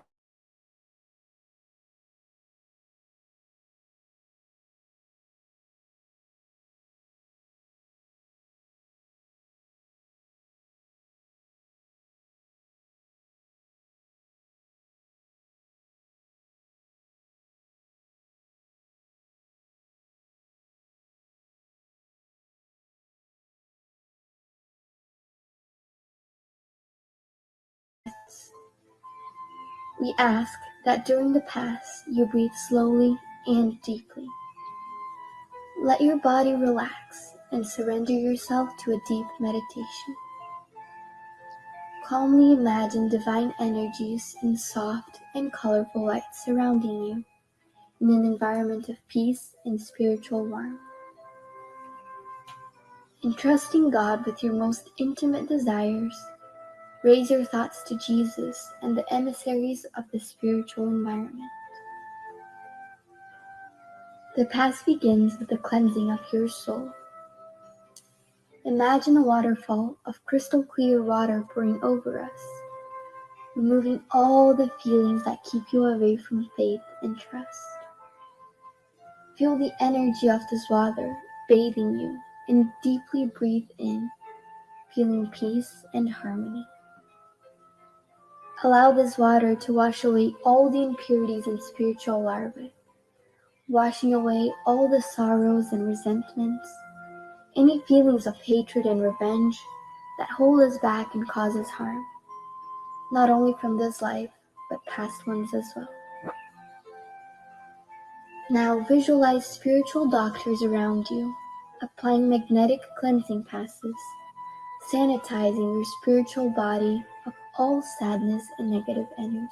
We ask that during the pass you breathe slowly and deeply. Let your body relax and surrender yourself to a deep meditation. Calmly imagine divine energies in soft and colorful light surrounding you in an environment of peace and spiritual warmth. Entrusting God with your most intimate desires, raise your thoughts to Jesus and the emissaries of the spiritual environment. The path begins with the cleansing of your soul. Imagine a waterfall of crystal clear water pouring over us, removing all the feelings that keep you away from faith and trust. Feel the energy of this water bathing you and deeply breathe in, feeling peace and harmony. Allow this water to wash away all the impurities and spiritual larvae, washing away all the sorrows and resentments, any feelings of hatred and revenge that hold us back and cause us harm, not only from this life, but past ones as well. Now visualize spiritual doctors around you, applying magnetic cleansing passes, sanitizing your spiritual body of all sadness and negative energy.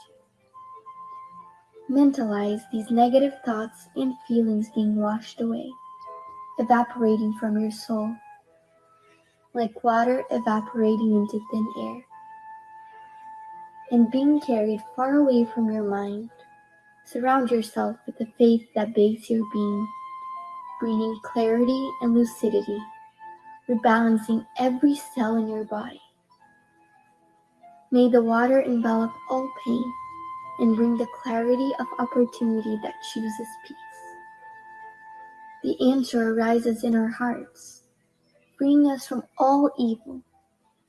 Mentalize these negative thoughts and feelings being washed away, evaporating from your soul, like water evaporating into thin air, and being carried far away from your mind. Surround yourself with the faith that bathes your being, bringing clarity and lucidity, rebalancing every cell in your body. May the water envelop all pain and bring the clarity of opportunity that chooses peace. The answer arises in our hearts, freeing us from all evil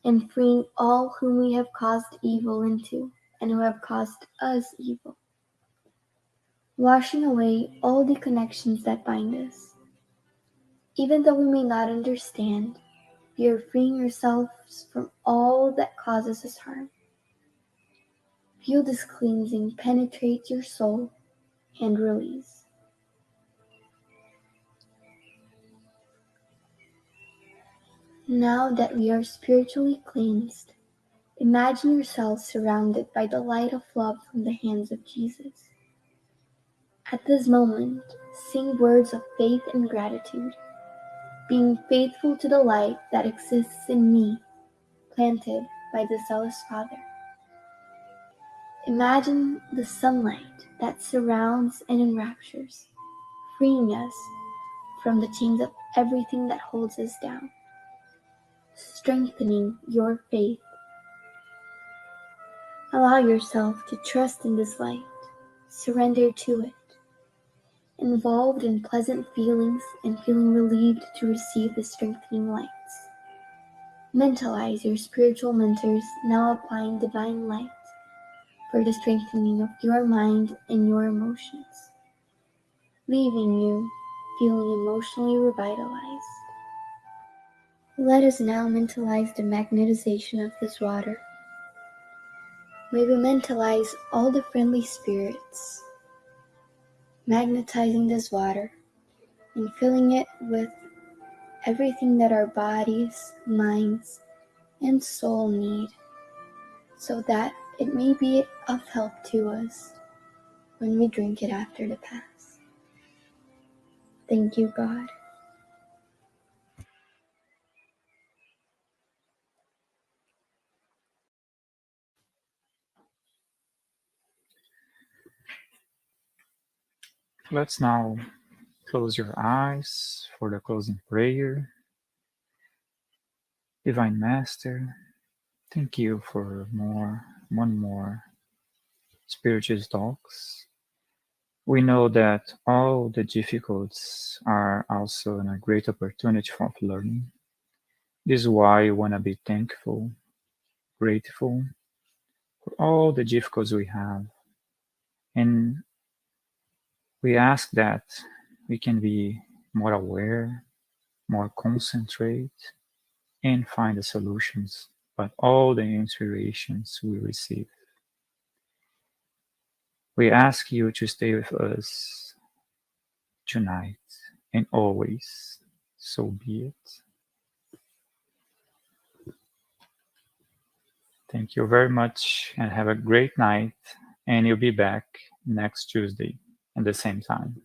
and freeing all whom we have caused evil into and who have caused us evil, washing away all the connections that bind us. Even though we may not understand, we are freeing ourselves from all that causes us harm. Feel this cleansing penetrate your soul and release. Now that we are spiritually cleansed, imagine yourself surrounded by the light of love from the hands of Jesus. At this moment, Sing words of faith and gratitude, being faithful to the light that exists in me, planted by the zealous Father. Imagine the sunlight that surrounds and enraptures, freeing us from the chains of everything that holds us down, strengthening your faith. Allow yourself to trust in this light, surrender to it, involved in pleasant feelings and feeling relieved to receive the strengthening lights. Mentalize your spiritual mentors now applying divine light for the strengthening of your mind and your emotions, leaving you feeling emotionally revitalized. Let us now mentalize the magnetization of this water. May we mentalize all the friendly spirits, magnetizing this water and filling it with everything that our bodies, minds, and soul need, so that it may be of help to us when we drink it after the pass. Thank you, God. Let's now close your eyes for the closing prayer. Divine Master, thank you for one more spiritual talks. We know that all the difficulties are also a great opportunity for learning. This is why I want to be thankful, grateful for all the difficulties we have. And we ask that we can be more aware, more concentrate, and find the solutions, but all the inspirations we receive. We ask you to stay with us tonight and always. So be it. Thank you very much and have a great night. And you'll be back next Tuesday at the same time.